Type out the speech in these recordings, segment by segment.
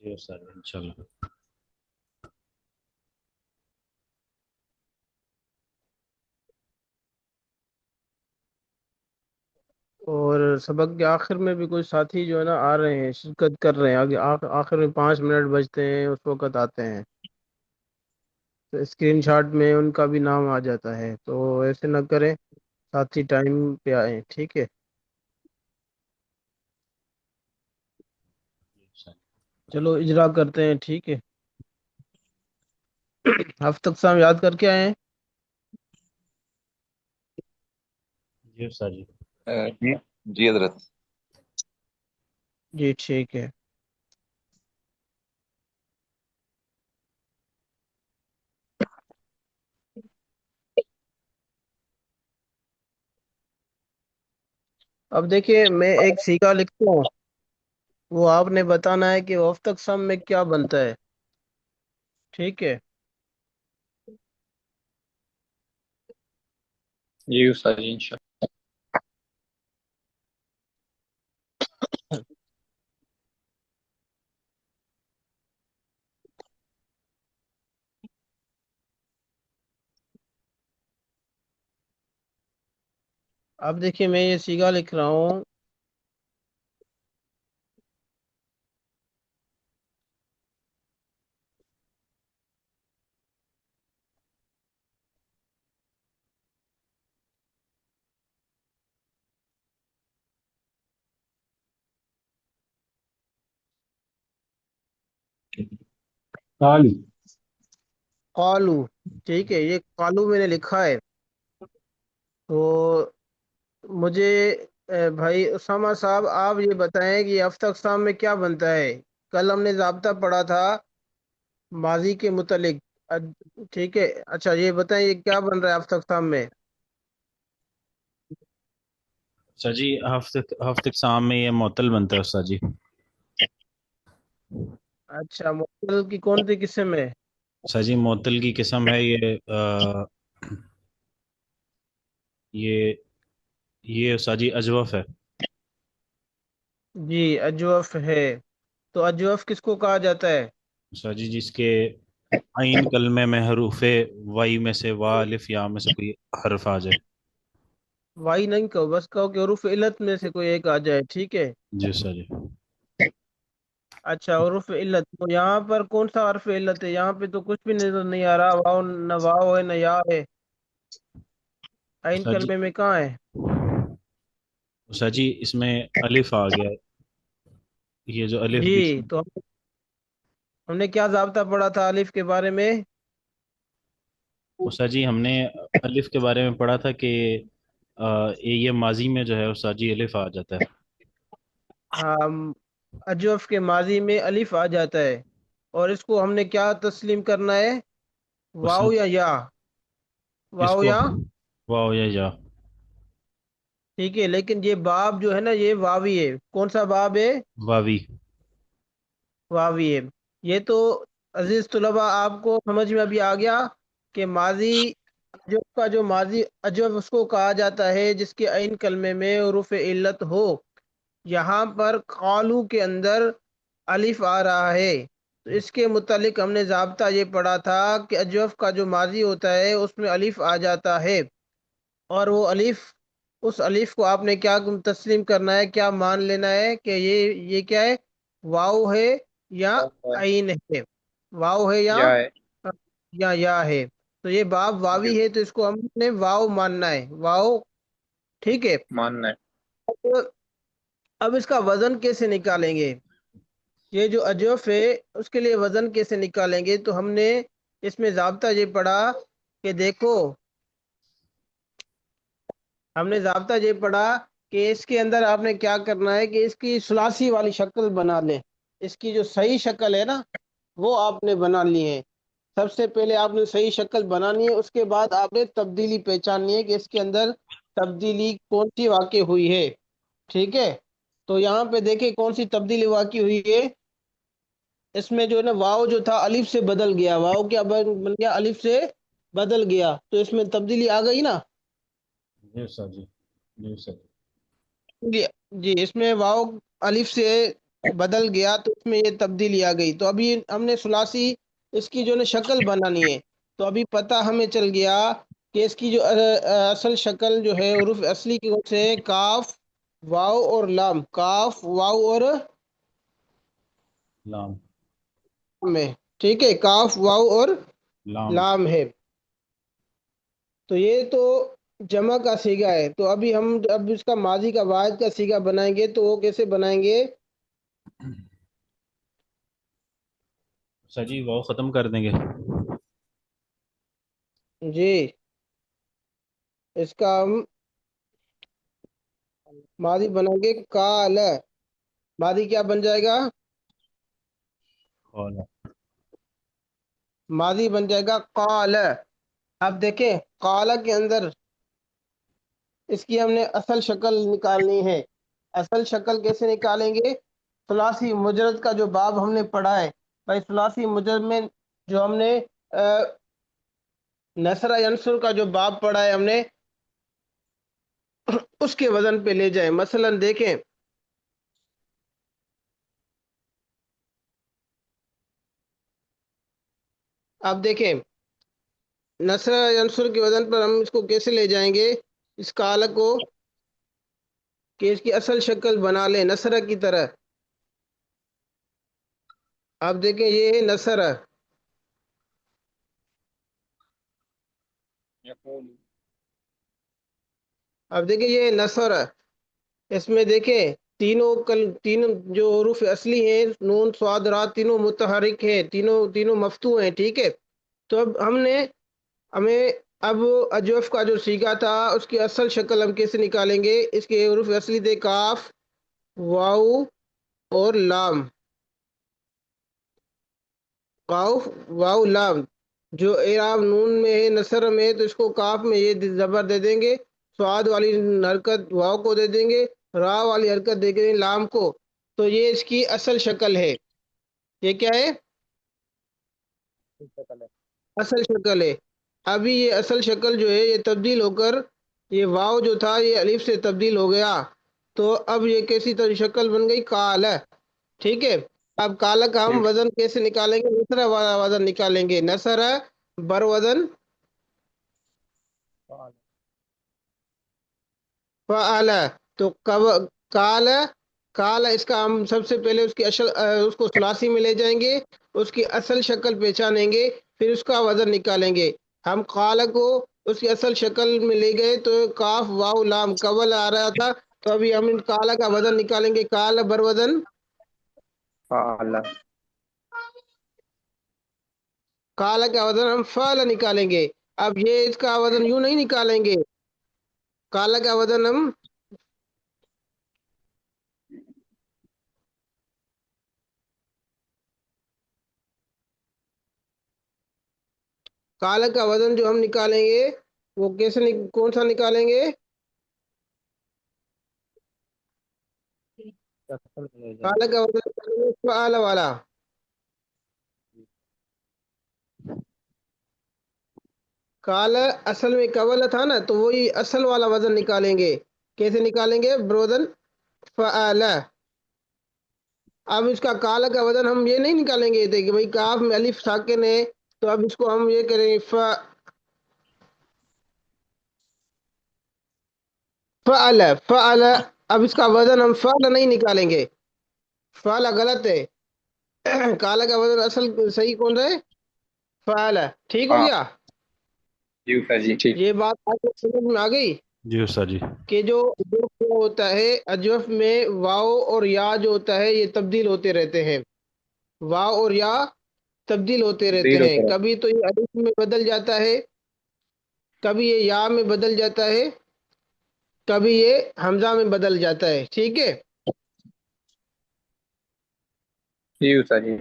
جی سر انشاءاللہ. اور سبق کے آخر میں بھی کوئی ساتھی جو ہے نا آ رہے ہیں، شرکت کر رہے ہیں، آگے آخر میں 5 منٹ بجتے ہیں، اس وقت آتے ہیں تو اسکرین شاٹ میں ان کا بھی نام آ جاتا ہے، تو ایسے نہ کریں، ساتھی ٹائم پہ آئیں. ٹھیک ہے، چلو اجرا کرتے ہیں. ٹھیک ہے، ہفتہ اقسام یاد کر کے آئے ہیں. جی سر جی. جی جی حضرت. جی ٹھیک ہے. اب دیکھیے میں ایک سیکھا لکھتا ہوں، وہ آپ نے بتانا ہے کہ ہفتہ اقسام میں کیا بنتا ہے. ٹھیک ہے، جی استاد جی انشاءاللہ. اب دیکھیے میں یہ سیگا لکھ رہا ہوں. قالو. قالو. ٹھیک ہے، یہ قالو میں نے لکھا ہے. تو مجھے بھائی اسامہ صاحب آپ یہ بتائیں کہ یہ ہفتہ اقسام میں کیا بنتا ہے. کل ہم نے ضابطہ پڑھا تھا ماضی کے متعلق. ٹھیک ہے، اچھا یہ بتائیں یہ کیا بن رہا ہے ہفتہ اقسام میں. سر جی ہفتے اقسام میں یہ معطل بنتا ہے استاد جی. اچھا، معطل کی کون سی قسم ہے. سر جی معطل کی قسم ہے یہ یہ استاد جی اجوف ہے. جی اجوف ہے. تو اجوف کس کو کہا جاتا ہے. استاد جی جس کے عین کلمے میں حروف وائی میں سے وا الف یا میں سے کوئی حرف آ جائے. وائی نہیں کہو، بس کہو کہ حروف علت میں سے کوئی ایک آ جائے. ٹھیک ہے. جی سر جی. اچھا حروف علت، تو یہاں پر کون سا حرف علت ہے. یہاں پہ تو کچھ بھی نظر نہیں آ رہا. واؤ نہ واؤ ہے نہ یا ہے. عین استاد جی کلمے میں کہاں ہے. استاد جی اس میں الف آ گیا ہے. یہ جو الف جی بیچ تو ہم نے کیا ضابطہ پڑھا تھا الف کے بارے میں. استاد جی ہم نے الف کے بارے میں پڑھا تھا کہ یہ ماضی میں جو ہے استاد جی الف آ جاتا ہے. ہاں، اجوف کے ماضی میں الف آ جاتا ہے، اور اس کو ہم نے کیا تسلیم کرنا ہے. واؤ استاد یا اس واؤ کو یا. واو یا ٹھیک ہے، لیکن یہ باب جو ہے نا یہ واوی ہے. کون سا باب ہے. واوی. واوی ہے. یہ تو عزیز طلبہ آپ کو سمجھ میں ابھی آ گیا کہ ماضی اجوف کا جو ماضی اجوف اس کو کہا جاتا ہے جس کے عین کلمے میں حروف علت ہو. یہاں پر قالو کے اندر الف آ رہا ہے، تو اس کے متعلق ہم نے ضابطہ یہ پڑھا تھا کہ اجوف کا جو ماضی ہوتا ہے اس میں الف آ جاتا ہے، اور وہ الف اس الف کو آپ نے کیا تسلیم کرنا ہے، کیا مان لینا ہے کہ یہ کیا ہے. واؤ ہے یا عین ہے. واؤ ہے یا ہے. یا ہے. تو یہ باب جی واوی ہے تو اس کو ہم نے واؤ ماننا ہے. واؤ. ٹھیک ہے. ماننا ہے. اب اس کا وزن کیسے نکالیں گے. یہ جو اجوف ہے اس کے لیے وزن کیسے نکالیں گے، تو ہم نے اس میں ضابطہ یہ پڑھا کہ دیکھو ہم نے ضابطہ یہ پڑھا کہ اس کے اندر آپ نے کیا کرنا ہے کہ اس کی ثلاثی والی شکل بنا لیں. اس کی جو صحیح شکل ہے نا وہ آپ نے بنا لی ہے. سب سے پہلے آپ نے صحیح شکل بنانی ہے، اس کے بعد آپ نے تبدیلی پہچاننی ہے کہ اس کے اندر تبدیلی کون سی واقع ہوئی ہے. ٹھیک ہے، تو یہاں پہ دیکھیں کون سی تبدیلی واقع ہوئی ہے. اس میں جو ہے نا واؤ جو تھا الف سے بدل گیا. واؤ کیا بن گیا، الف سے بدل گیا. تو اس میں تبدیلی آ گئی نا. جی سر جی. جی سر. جی جی، اس میں واو الف سے بدل گیا تو اس میں یہ تبدیلی آ گئی، تو ابھی ہم نے ثلاثی اس کی جو ہے شکل بنانی ہے، تو ابھی پتہ ہمیں چل گیا کہ اس کی جو اصل شکل جو ہے حروف اصلی کی کون سے کاف واو اور لام، کاف واو اور لام میں، ٹھیک ہے، کاف واو اور لام لام ہے، تو یہ تو جمع کا صیغہ ہے، تو ابھی ہم اب اس کا ماضی کا واحد کا صیغہ بنائیں گے، تو وہ کیسے بنائیں گے؟ سر جی وہ ختم کر دیں گے. جی، اس کا ہم ماضی بنائیں گے کال، ماضی کیا بن جائے گا؟ اور ماضی بن جائے گا قال. اب دیکھیں قال کے اندر اس کی ہم نے اصل شکل نکالنی ہے، اصل شکل کیسے نکالیں گے؟ ثلاثی مجرد کا جو باب ہم نے پڑھا ہے بھائی، ثلاثی مجرد میں جو ہم نے نصر ینصر کا جو باب پڑھا ہے ہم نے، اس کے وزن پہ لے جائیں. مثلا دیکھیں آپ دیکھیں نصر ینصر کے وزن پر ہم اس کو کیسے لے جائیں گے، اس کال کو، کہ اس کی اصل شکل بنا لیں نصر کی طرح. آپ دیکھیں یہ ہے نصر، اب دیکھیں یہ ہے نصر. اس میں دیکھیں تینوں جو حروف اصلی ہیں نون صاد را تینوں متحرک ہیں، تینوں مفتوح ہیں، ٹھیک ہے. تو اب ہمیں اب اجوف کا جو صیغہ تھا اس کی اصل شکل ہم کیسے نکالیں گے؟ اس کے حروف اصلی تھے کاف واو اور لام، کاف واو لام. جو اعراب نون میں ہے نصر میں ہے تو اس کو کاف میں یہ زبر دے دیں گے، سواد والی حرکت واو کو دے دیں گے، را والی حرکت دے دیں گے لام کو. تو یہ اس کی اصل شکل ہے. یہ کیا ہے؟ اصل شکل ہے. ابھی یہ اصل شکل جو ہے یہ تبدیل ہو کر یہ واو جو تھا یہ الف سے تبدیل ہو گیا، تو اب یہ کیسی طرح شکل بن گئی؟ کال، ٹھیک ہے. اب کالا کا ہم وزن کیسے نکالیں گے؟ نصرہ والا وزن نکالیں گے، نصرہ بر وزن فعل. تو کال، کال اس کا ہم سب سے پہلے اس کو ثلاثی میں لے جائیں گے، اس کی اصل شکل پہچانیں گے، پھر اس کا وزن نکالیں گے. ہم قال کو اس کی اصل شکل میں لے گئے تو کاف واو لام قبل آ رہا تھا، تو ابھی ہم کالا کا وزن نکالیں گے، کال بر وزن فعل کالا کا وزن ہم فعل نکالیں گے. اب یہ اس کا وزن یوں نہیں نکالیں گے، کالا کا وزن ہم کالا کا وزن جو ہم نکالیں گے وہ کیسے کون سا نکالیں گے؟ کالا کا وزن فعل والا. کالا اصل میں قبل تھا نا، تو وہی اصل والا وزن نکالیں گے. کیسے نکالیں گے؟ بروزن فعل. اب اس کا کالا کا وزن ہم یہ نہیں نکالیں گے کہ بھئی کاف میں الف ساکن ہے، تو اب اس کو ہم یہ کریں گے فعل فعل. اب اس کا وزن ہم فعل نہیں نکالیں گے، فعل غلط ہے. کالا کا وزن اصل صحیح کون رہے؟ فعل. ٹھیک ہو ہاں گیا؟ جی استاد جی ٹھیک. یہ بات آپ کو سمجھ میں آ گئی جی استاد جی. کہ جو اجوف ہوتا ہے، اجوف میں واو اور یا جو ہوتا ہے یہ تبدیل ہوتے رہتے ہیں، واو اور یا تبدیل ہوتے رہتے تبدیل ہیں. ہوتا کبھی تو یہ الف میں بدل جاتا ہے، کبھی یہ یا میں بدل جاتا ہے، کبھی یہ حمزہ میں بدل جاتا ہے، ٹھیک ہے. جی استاد جی.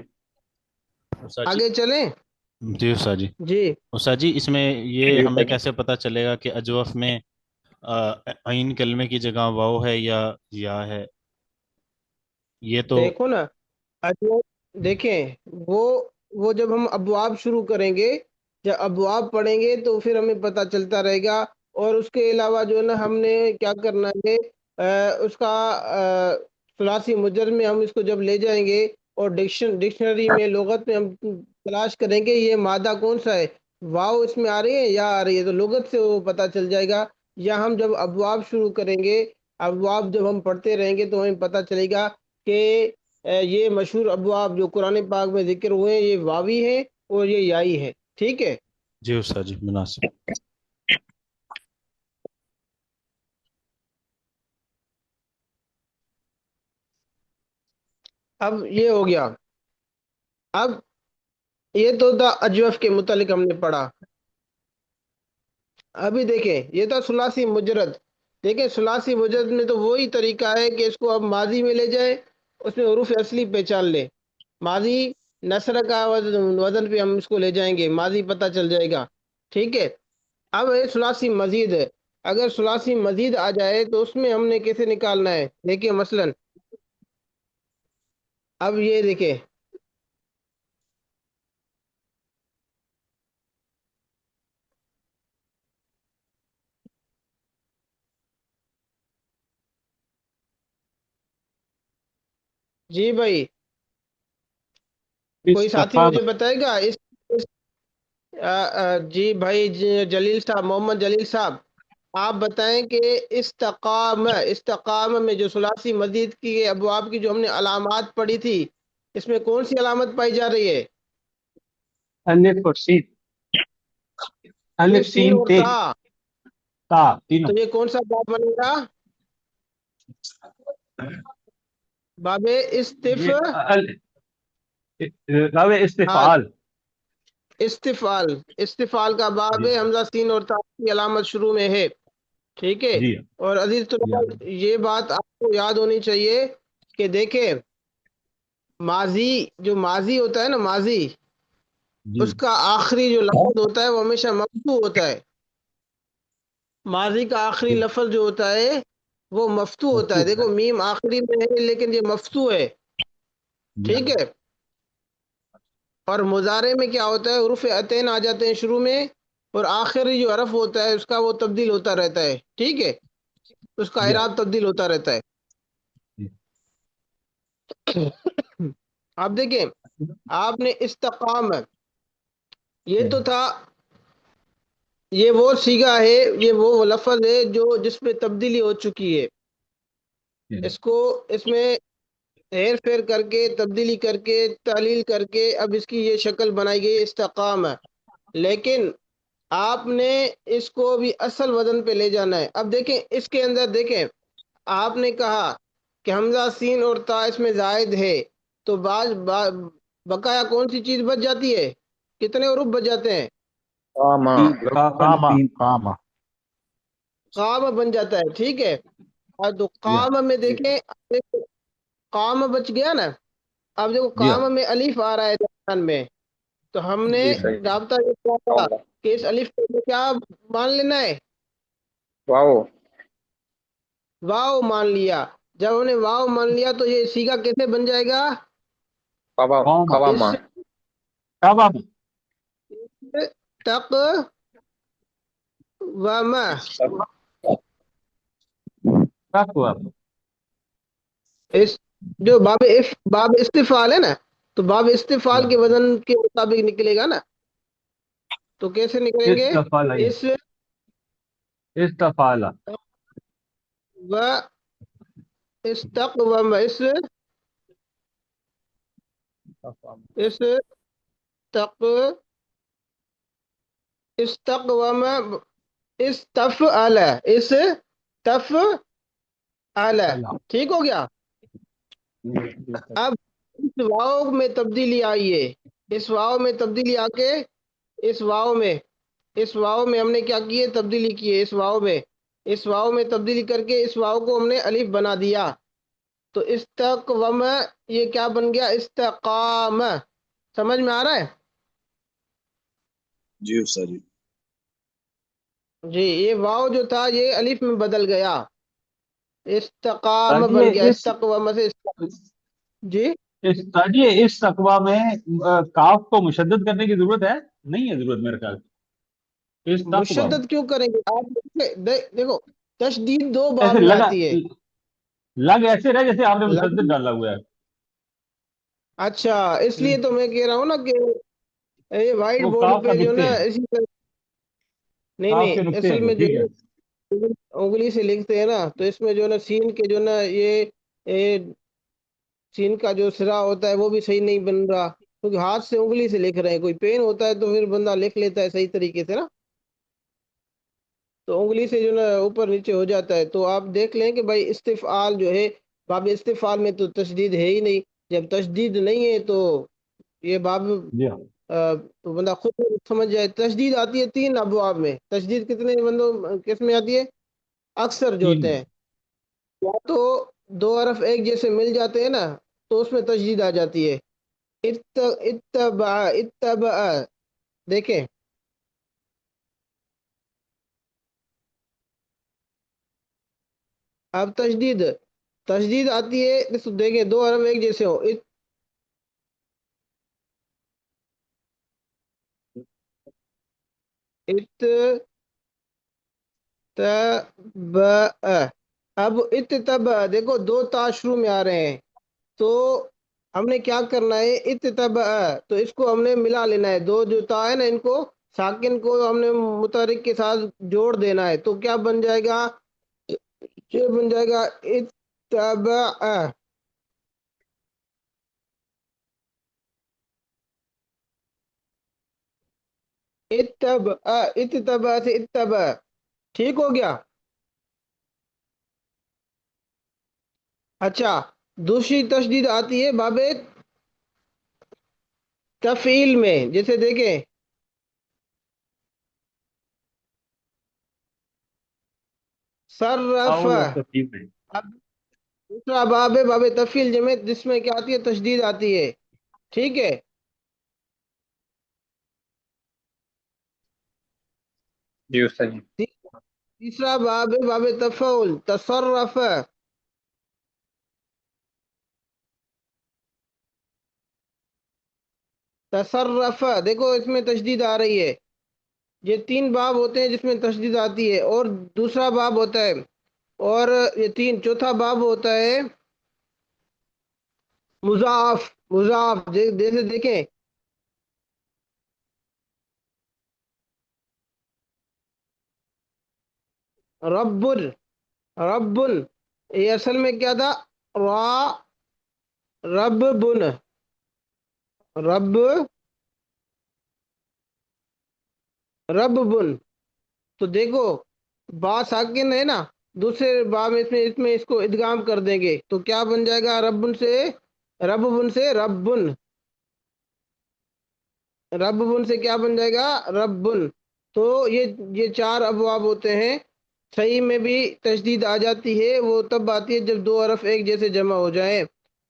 استاد جی. آگے چلیں. جی استاد جی. جی استاد جی اس میں یہ جی ہمیں استاد جی. کیسے پتہ چلے گا کہ اجوف میں عین کلمے کی جگہ واو ہے یا ہے؟ یہ تو دیکھو نا، اجوف دیکھیں، وہ وہ جب ہم ابواب شروع کریں گے، جب ابواب پڑھیں گے تو پھر ہمیں پتہ چلتا رہے گا. اور اس کے علاوہ جو ہے نا ہم نے کیا کرنا ہے، اس کا ثلاثی مجرد میں ہم اس کو جب لے جائیں گے اور ڈکشنری میں لغت میں ہم تلاش کریں گے یہ مادہ کون سا ہے، واو اس میں آ رہی ہے یا آ رہی ہے، تو لغت سے وہ پتہ چل جائے گا. یا ہم جب ابواب شروع کریں گے، ابواب جب ہم پڑھتے رہیں گے تو ہمیں پتہ چلے گا کہ یہ مشہور ابواب جو قرآن پاک میں ذکر ہوئے ہیں یہ واوی ہے اور یہ یائی ہے. ٹھیک ہے. جی استاد جی مناسب. اب یہ ہو گیا. اب یہ تو تھا اجوف کے متعلق ہم نے پڑھا. ابھی دیکھیں یہ تھا ثلاثی مجرد. دیکھیں ثلاثی مجرد میں تو وہی طریقہ ہے کہ اس کو اب ماضی میں لے جائے، اس میں حروف اصلی پہچان لے. ماضی نثر کا وزن پہ ہم اس کو لے جائیں گے، ماضی پتہ چل جائے گا. ٹھیک ہے. اب یہ ثلاثی مزید ہے. اگر ثلاثی مزید آ جائے تو اس میں ہم نے کیسے نکالنا ہے؟ دیکھیں مثلا اب یہ دیکھیں جی بھائی، کوئی ساتھی استقام. مجھے بتائے گا جی بھائی جلیل صاحب، محمد جلیل صاحب، آپ بتائیں کہ استقام میں جو ثلاثی مزید کی ابواب کی جو ہم نے علامات پڑھی تھی، اس میں کون سی علامت پائی جا رہی ہے؟ الف اور سین، الف سین سین اور تے تا. تا تینوں. تو یہ کون سا باب بنے گا؟ باب یہ راو استفعال. استفعال کا باب جی ہے. حمزہ سین اور تا کی علامت شروع میں ہے. ٹھیک ہے. جی اور عزیز طلباء یہ بات آپ کو یاد ہونی چاہیے کہ دیکھیں ماضی جو ماضی ہوتا ہے نا، ماضی جی اس کا آخری جو لفظ ہوتا ہے وہ ہمیشہ مفتوح ہوتا ہے. ماضی کا آخری جی لفظ جو ہوتا ہے وہ مفتوح ہوتا ہے. دیکھو میم آخری میں ہے لیکن یہ مفتوح ہے. جی ٹھیک ہے. اور مضارع میں کیا ہوتا ہے؟ حروف عطین آ جاتے ہیں شروع میں، اور آخری جو حرف ہوتا ہے اس کا وہ تبدیل ہوتا رہتا ہے. ٹھیک ہے. اس کا جی اعراب تبدیل ہوتا رہتا ہے. جی. آپ دیکھیں آپ نے استقام، یہ تو تھا، یہ وہ صیغہ ہے، یہ وہ لفظ ہے جو جس میں تبدیلی ہو چکی ہے. اس میں ہیر پھیر کر کے تبدیلی کر کے تعلیل کر کے اب اس کی یہ شکل بنائی گئی استقام ہے. لیکن آپ نے اس کو بھی اصل وزن پہ لے جانا ہے. اب دیکھیں اس کے اندر دیکھیں آپ نے کہا کہ حمزہ سین اور تا اس میں زائد ہے، تو بقایا کون سی چیز بچ جاتی ہے؟ کتنے حروف بچ جاتے ہیں؟ قاما قامہ. قام بن جاتا ہے. ٹھیک ہے. اور تو جی قام میں دیکھیں قام بچ گیا نا. اب دیکھو جی قام میں الف آ رہا ہے درمیان میں، تو ہم نے جی صحیح. رابطہ یہ کیا تھا کہ اس الف کو کیا مان لینا ہے؟ واو واو مان لیا. جب ہم نے واو مان لیا تو یہ سیگا کیسے بن جائے گا؟ قوما اس قواما قوما تق و ما تقوی. اس جو باب استفعال ہے نا، تو باب استفعال کے وزن کے مطابق نکلے گا نا. تو کیسے نکلیں گے؟ استفعال اس استفعال و استقوم اس تق استقوم استفعل استفعل. ٹھیک ہو گیا. اب اس واؤ میں تبدیلی آئی ہے. اس واؤ میں تبدیلی آ کے اس واؤ میں ہم نے کیا کی ہے؟ تبدیلی کی ہے. اس واؤ میں تبدیلی کر کے اس واؤ کو ہم نے الف بنا دیا. تو استقوم یہ کیا بن گیا؟ استقام. سمجھ میں آ رہا ہے؟ جی استاد جی. جی یہ واؤ جو تھا یہ الف میں بدل گیا، استقام تاجیے بن گیا. اس استقوم سے جی تاجیے اس تقوی میں کاف کو مشدد کرنے کی ضرورت ہے؟ نہیں ہے ضرورت میرے خیال سے. اس تقوی مشدد کیوں کریں گے آپ؟ دیکھو تشدید دو باب ایسے میں لگا آتی ہے. لگ ایسے رہے جیسے آپ نے لگ مشدد ڈالا ہوا ہے. اچھا، اس لیے تو میں کہہ رہا ہوں نا کہ یہ وائٹ وہ بورڈ کاف کا پہ جو نقطے نا ہیں، اسی طرح، نہیں کاف کے نہیں، نقطے ہیں اصل وہ، میں جو ٹھیک ہے. ہے انگلی سے لکھتے ہیں نا، تو اس میں جو ہے نا سین کے جو نا یہ سین کا جو سرا ہوتا ہے وہ بھی صحیح نہیں بن رہا، کیونکہ ہاتھ سے انگلی سے لکھ رہے ہیں. کوئی پین ہوتا ہے تو پھر بندہ لکھ لیتا ہے صحیح طریقے سے نا، تو انگلی سے جو نا اوپر نیچے ہو جاتا ہے. تو آپ دیکھ لیں کہ بھائی استفعال جو ہے، باب استفعال میں تو تشدید ہے ہی نہیں. جب تشدید نہیں ہے تو یہ باب جی ہاں. تو بندہ خود سمجھ جائے. تشدید آتی ہے 3 ابواب میں. تشدید کتنے بندوں کس میں آتی ہے؟ اکثر جو 3 ہوتے میں. ہیں، یا تو 2 حرف ایک جیسے مل جاتے ہیں نا تو اس میں تشدید آ جاتی ہے. اتبع، اتبع، دیکھیں اب تشدید، تشدید آتی ہے، دیکھیں 2 حرف ایک جیسے ہو. اتبع، اب اتبع دیکھو 2 تا شروع میں آ رہے ہیں، تو ہم نے کیا کرنا ہے؟ اتبع، تو اس کو ہم نے ملا لینا ہے. 2 جو تا ہے نا ان کو ساکن کو ہم نے متحرک کے ساتھ جوڑ دینا ہے. تو کیا بن جائے گا؟ یہ بن جائے گا اتبع. اتبع، اتبع سے اتبع، ٹھیک ہو گیا. اچھا، دوسری تشدید آتی ہے باب تفعیل میں. جیسے دیکھیں صرف، آؤ تفصیل میں. اب دوسرا باب ہے باب تفعیل جمع، جس میں کیا آتی ہے؟ تشدید آتی ہے. ٹھیک ہے. جی استاد جی. تیسرا باب ہے باب تفعول، تصرف، تصرف، دیکھو اس میں تشدید آ رہی ہے. یہ 3 باب ہوتے ہیں جس میں تشدید آتی ہے. اور دوسرا باب ہوتا ہے، اور یہ 3، چوتھا باب ہوتا ہے مضاف. مضاف جیسے دیکھیں رب، رب، یہ اصل میں کیا تھا؟ را، رب بن، رب، رب بن. تو دیکھو با ساکن ہے نا، دوسرے با میں اس میں اس کو ادغام کر دیں گے تو کیا بن جائے گا؟ ربن سے، رب بن سے ربن، رب بن سے کیا بن جائے گا؟ ربن. تو یہ 4 ابواب ہوتے ہیں. صحیح میں بھی تشدید آ جاتی ہے، وہ تب آتی ہے جب 2 حرف ایک جیسے جمع ہو جائیں.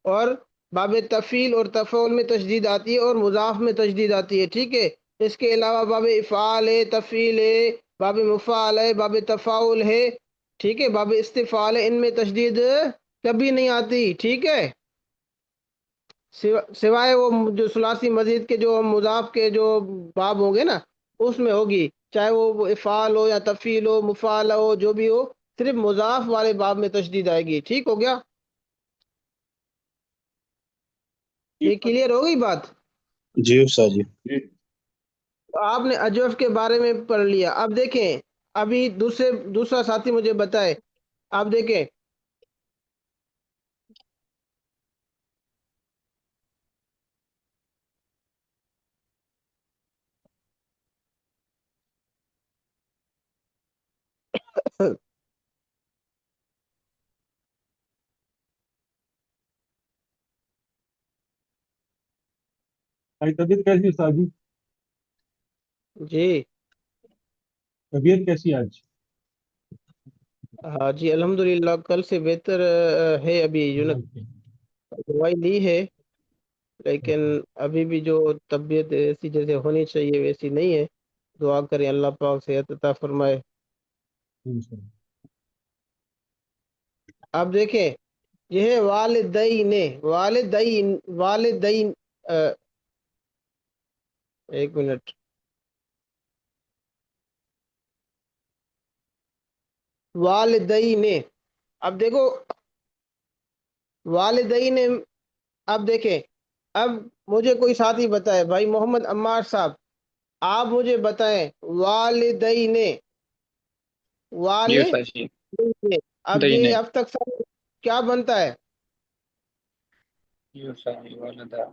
اور باب تفعیل اور تفعول میں تشدید آتی ہے، اور مضاف میں تشدید آتی ہے. ٹھیک ہے. اس کے علاوہ باب افعال ہے، تفعیل ہے، باب مفعال ہے، باب تفاعل ہے. ٹھیک ہے. باب استفعال ہے، ان میں تشدید کبھی نہیں آتی. ٹھیک ہے. سوائے وہ جو ثلاثی مزید کے جو مضاف کے جو باب ہوں گے نا اس میں ہوگی، چاہے وہ افعال ہو یا تفعیل ہو، مفعال ہو، جو بھی ہو، صرف مضاف والے باب میں تشدید آئے گی. ٹھیک ہو گیا؟ یہ کلیئر ہو گئی بات؟ جی استاد جی. آپ نے اجوف کے بارے میں پڑھ لیا. اب دیکھیں، ابھی دوسرا ساتھی مجھے بتائے. آپ دیکھیں بھائی طبیعت کیسی ہے استاد جی؟ جی طبیعت کیسی ہے آج؟ ہاں جی، الحمدللہ کل سے بہتر ہے. ابھی جو نا دوائی لی ہے، لیکن ابھی بھی جو طبیعت ایسی جیسے ہونی چاہیے ویسی نہیں ہے. دعا کریں اللہ پاک صحت عطا فرمائے. اب دیکھیں، یہ ہے والدین، والدین، والدین، ایک منٹ. والدین، اب دیکھو والدین، اب دیکھیں، اب مجھے کوئی ساتھی بتائے، بھائی محمد عمار صاحب، آپ مجھے بتائیں والدین، جی استاد والدین، جی اب دہی یہ نہیں. اب تک سب کیا بنتا ہے؟ جی استاد جی والدہ.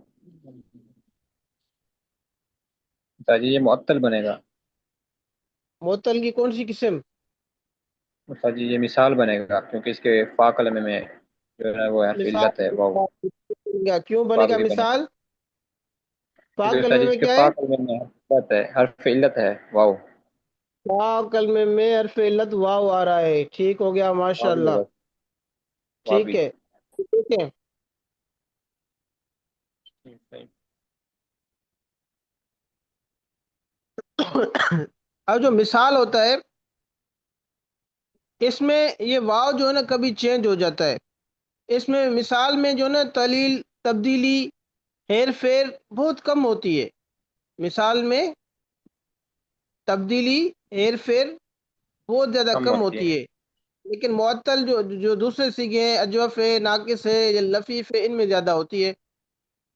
استاد جی یہ معطل بنے گا. معطل کی کون سی قسم؟ استاد جی یہ مثال بنے گا کیونکہ اس کے فا کلمے میں جو ہے وہ حرف مثال علت ہے واو. کیوں بنے واو گا ہی بنے گا مثال؟ فا کیونکہ استاد کلمے جی میں اس کے کیا ہے؟ فا کلمے میں حرف علت ہے، حرف علت ہے واو. فا کلمے میں حرف علت واو آ رہا ہے، ٹھیک ہو گیا، ماشاء واو ہی اللہ، ہوگا. واو ٹھیک ہی. ہے، ٹھیک ہے۔ صحیح. اب جو مثال ہوتا ہے، اس میں یہ واو جو ہے نا کبھی چینج ہو جاتا ہے، اس میں مثال میں جو ہے نا تعلیل، تبدیلی، ہیر پھیر بہت کم ہوتی ہے، مثال میں تبدیلی، ہیر پھیر بہت زیادہ کم کم ہوتی ہوتی ہے. ہے، لیکن معطل جو دوسرے سیگے ہیں، اجوف ہے، ناقص ہے یا لفیف ہے، ان میں زیادہ ہوتی ہے۔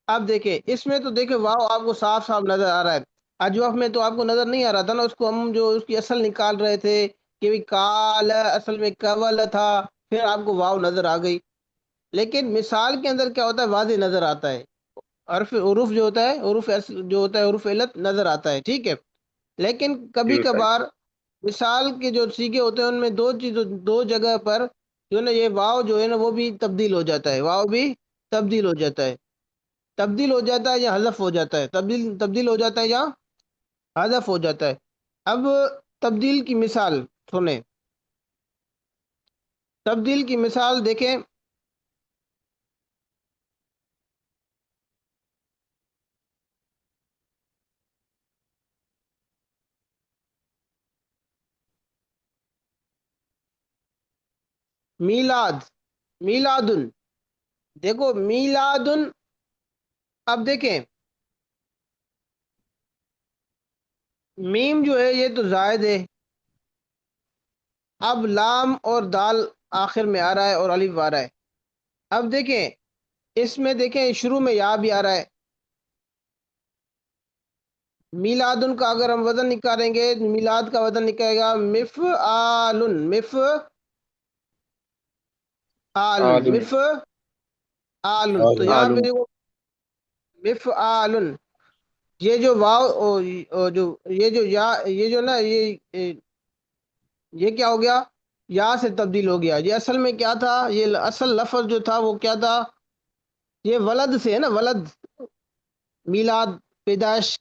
اب دیکھیں اس میں تو دیکھیں واو آپ کو صاف صاف نظر آ رہا ہے، اجوف میں تو آپ کو نظر نہیں آ رہا تھا نا، اس کو ہم جو اس کی اصل نکال رہے تھے کہ بھی کال اصل میں کول تھا، پھر آپ کو واو نظر آ گئی، لیکن مثال کے اندر کیا ہوتا ہے، واضح نظر آتا ہے، عرف عروف جو ہوتا ہے، عروف جو ہوتا ہے عروف علت نظر آتا ہے، ٹھیک ہے، لیکن جی کبھی استاد. کبھار مثال کے جو سیگے ہوتے ہیں ان میں دو جگہ پر جو ہے نا یہ واو جو ہے نا وہ بھی تبدیل ہو جاتا ہے، واو بھی تبدیل ہو جاتا ہے، تبدیل ہو جاتا ہے یا حذف ہو جاتا ہے، تبدیل ہو جاتا ہے یا حذف ہو جاتا ہے۔ اب تبدیل کی مثال سنیں، تبدیل کی مثال دیکھیں، میلاد، میلادن، دیکھو میلادن، اب دیکھیں میم جو ہے یہ تو زائد ہے، اب لام اور دال آخر میں آ رہا ہے اور الف آ رہا ہے، اب دیکھیں اس میں دیکھیں شروع میں یا بھی آ رہا ہے، میلادن کا اگر ہم وزن نکالیں گے، میلاد کا وزن نکلے گا مفعالن، آدن. مفعالن، تو یہاں پہ آلون. دیکھو مفعالن، یہ جو واو جو یہ جو یا یہ جو نا یہ کیا ہو گیا، یا سے تبدیل ہو گیا، یہ اصل میں کیا تھا، یہ اصل لفظ جو تھا وہ کیا تھا، یہ ولد سے ہے نا، ولد، میلاد، پیدائش،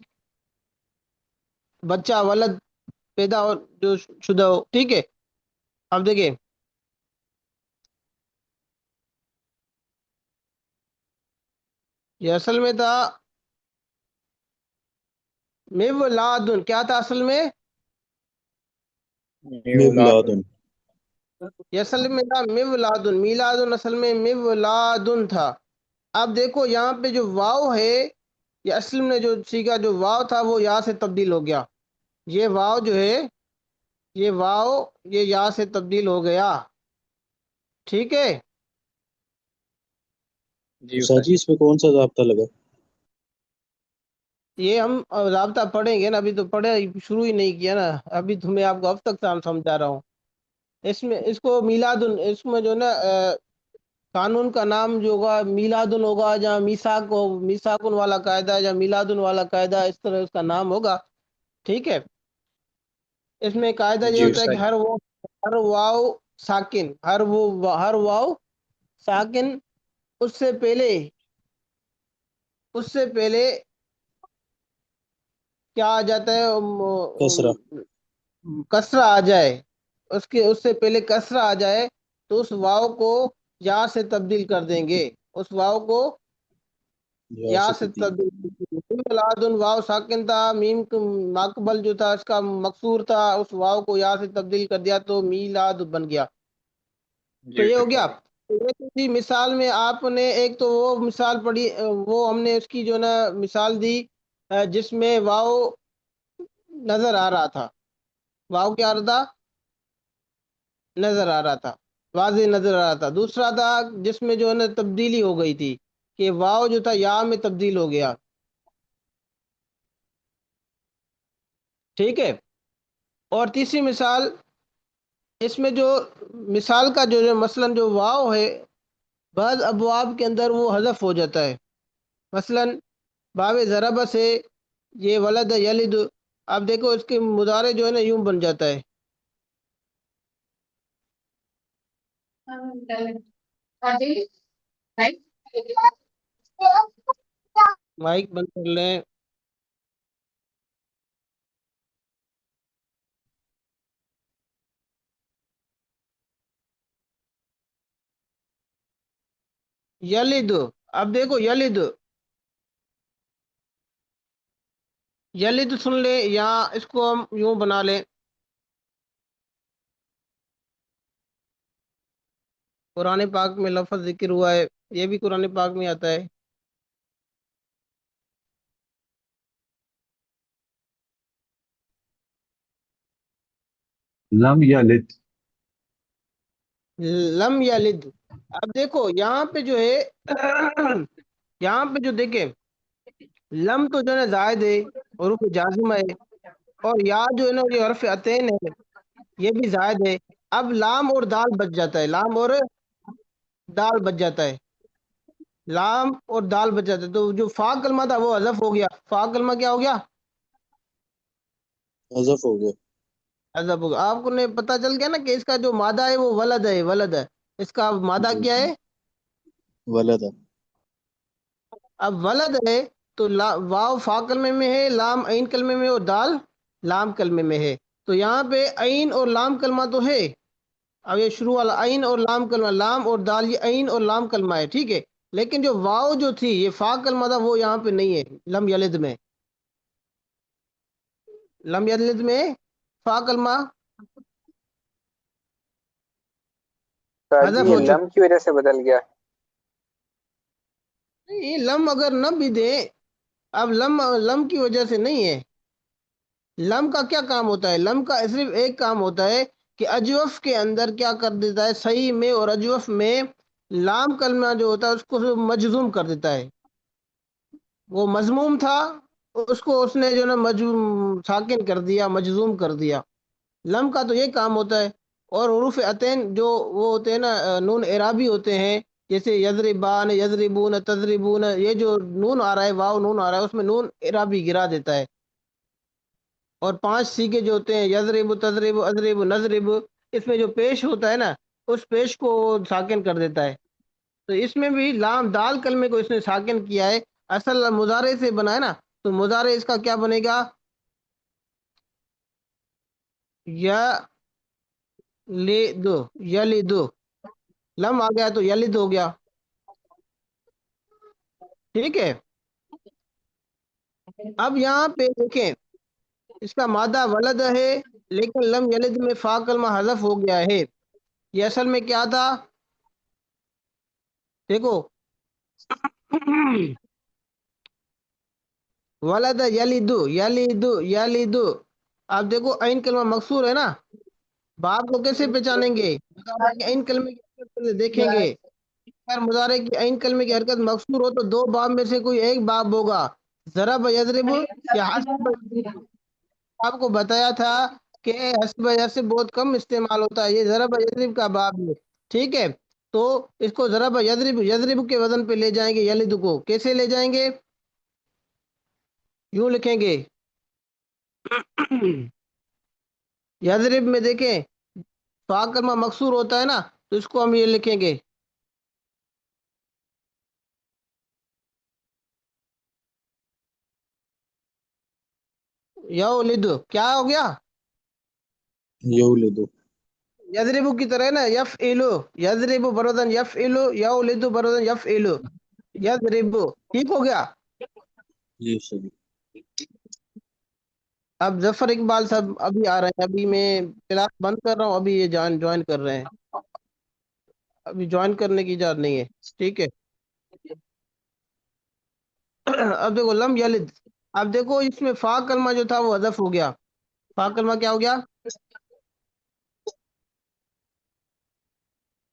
بچہ، ولد، پیدا ہو جو شدہ ہو، ٹھیک ہے۔ اب دیکھیں یہ اصل میں تھا میولادن، کیا تھا اصل میں، میولاد. یہ اصل میں تھا میولادن، میلادن اصل میں میولادن تھا۔ اب دیکھو یہاں پہ جو واو ہے، یہ اصل میں جو سیگا جو واو تھا وہ یا سے تبدیل ہو گیا، یہ واو جو ہے، یہ واو یہ یا سے تبدیل ہو گیا، ٹھیک ہے۔ جی استاد استاد جی جی. اس پہ کون سا ضابطہ لگا؟ یہ ہم ضابطہ پڑھیں گے نا، ابھی تو پڑھے شروع ہی نہیں کیا نا، ابھی تو میں آپ کو اب تک سمجھا رہا ہوں، اس میں اس کو میلادن، اس میں جو نا قانون کا نام جو ہوگا میلادن ہوگا، جہاں میثاق ہو، میثاقن والا قاعدہ یا میلادن والا قاعدہ، اس طرح اس کا نام ہوگا، ٹھیک ہے۔ اس میں قاعدہ یہ جی ہوتا ہے کہ استاد جی. ہر واو ساکن، ہر واو ساکن، اس سے پہلے کیا آ جاتا ہے، کسرا۔ کسرہ آ جائے، اس سے پہلے کسرہ آ جائے تو اس واو کو یا سے تبدیل کر دیں گے، اس واو کو یا یا سے سے تبدیل۔ تبدیل، لادن واو ساکن تھا، میم ماقبل جو تھا اس کا مکسور تھا، اس واو کو یا سے تبدیل کر دیا تو میلاد بن گیا، تو جی یہ ہو استاد گیا۔ جی. تو یہ تھی مثال میں آپ نے ایک تو وہ مثال پڑھی، وہ ہم نے اس کی جو نا مثال دی جس میں واو نظر آ رہا تھا، واو کیا آ رہا تھا، نظر آ رہا تھا، واضح نظر آ رہا تھا۔ دوسرا تھا جس میں جو ہے نا تبدیلی ہو گئی تھی کہ واو جو تھا یا میں تبدیل ہو گیا، ٹھیک ہے۔ اور تیسری مثال، اس میں جو مثال کا جو مثلاً جو واو ہے بعض ابواب کے اندر وہ حذف ہو جاتا ہے، مثلاً باب ضرب سے یہ ولد یلد، آپ دیکھو اس کے مضارع جو ہے نا یوں بن جاتا ہے۔ مائک بند کر لیں۔ یلد، اب دیکھو یلد، یلد سن لیں یا اس کو ہم یوں بنا لیں، قرآن پاک میں لفظ ذکر ہوا ہے، یہ بھی قرآن پاک میں آتا ہے۔ لم یلد، لم یلد، اب دیکھو یہاں پہ جو ہے یہاں پہ جو دیکھیں لم تو جو ہے نا زائد ہے، حروف جازمہ ہے، اور یا جو ہے نا یہ حرف عطین ہے، یہ بھی زائد ہے۔ اب لام اور دال بچ جاتا ہے، لام اور دال بچ جاتا ہے، لام اور دال بچ جاتا ہے، تو جو فا کلمہ تھا وہ حذف ہو گیا۔ فا کلمہ کیا ہو گیا؟ حذف ہو گیا۔ حذف ہو گیا۔ آپ کو نے پتہ چل گیا نا کہ اس کا جو مادہ ہے وہ ولد ہے، ولد ہے، اس کا مادہ جی کیا ہے؟ ولد ہے۔ اب ولد ہے تو واو فا کلمے میں ہے، لام عین کلمے میں، اور دال لام کلمے میں ہے، تو یہاں پہ عین اور لام کلمہ تو ہے۔ اب یہ شروع والا عین اور لام کلمہ، لام اور دال یہ عین اور لام کلمہ ہے، ٹھیک ہے، لیکن جو واو جو تھی یہ فا کلمہ تھا وہ یہاں پہ نہیں ہے، لم یلد میں، لم یلد میں فا کلمہ جی حذف یہ ہو لم چکا کی وجہ سے بدل گیا۔ ہے۔ یہ لم اگر نہ بھی دیں، اب لم کی وجہ سے نہیں ہے۔ لم کا کیا کام ہوتا ہے؟ لم کا صرف ایک کام ہوتا ہے کہ اجوف کے اندر کیا کر دیتا ہے، صحیح میں اور اجوف میں لام کلمہ جو ہوتا ہے اس کو مجزوم کر دیتا ہے۔ وہ مضموم تھا، اس کو اس نے جو نا مجزوم ساکن کر دیا، مجزوم کر دیا۔ لم کا تو یہ کام ہوتا ہے۔ اور حروف عطین جو وہ ہوتے ہیں نا نون اعرابی ہوتے ہیں، جیسے یضربان، یضربون، تضربون، یہ جو نون آ رہا ہے، واو نون آ رہا ہے، اس میں نون اعرابی گرا دیتا ہے۔ اور 5 سیغے جو ہوتے ہیں یضرب، تضرب، اضرب، نضرب، اس میں جو پیش ہوتا ہے نا اس پیش کو ساکن کر دیتا ہے۔ تو اس میں بھی لام دال کلمے کو اس نے ساکن کیا ہے، اصل مضارع سے بنا ہے نا، تو مضارع اس کا کیا بنے گا؟ یا دو، یلدو، لم آ گیا تو یلد ہو گیا، ٹھیک ہے۔ اب یہاں پہ دیکھیں اس کا مادہ ولد ہے، لیکن لم یلد میں فا کلمہ حذف ہو گیا ہے۔ یہ اصل میں کیا تھا؟ دیکھو ولد یلدو، یلدو، یلدو، آپ دیکھو عین کلمہ مکسور ہے نا، باب کو کیسے پہچانیں گے؟ مضارع کی عین کلمے کی حرکت سے دیکھیں گے، اگر مضارع کی عین کلمے کی حرکت مکسور ہو تو دو باب میں سے کوئی ایک باب ہوگا، ضرب یضرب یا حسب۔ آپ کو بتایا تھا کہ حسب یسب بہت کم استعمال ہوتا ہے، یہ ضرب یضرب کا باب ہے، ٹھیک ہے۔ تو اس کو ضرب یضرب، یضرب کے وزن پہ لے جائیں گے، یلد کو کیسے لے جائیں گے؟ یوں لکھیں گے یضرب میں دیکھیں فا کلمہ مکسور ہوتا ہے نا، تو اس کو ہم یہ لکھیں گے یولد، کیا ہو گیا؟ یولد۔ یضرب کی طرح ہے نا، یفعلو، یضرب برودن یفعلو، یولد برودن یفعلو، یضرب، ٹھیک ہو گیا۔ جی صحیح۔ اب ظفر اقبال صاحب ابھی آ رہے ہیں، ابھی میں کلاس بند کر رہا ہوں، ابھی یہ جوائن کر رہے ہیں، ابھی جوائن کرنے کی اجازت نہیں ہے، ٹھیک ہے۔ اب دیکھو لم یلد، اب دیکھو اس میں فا کلمہ جو تھا وہ حذف ہو گیا، فا کلمہ کیا ہو گیا؟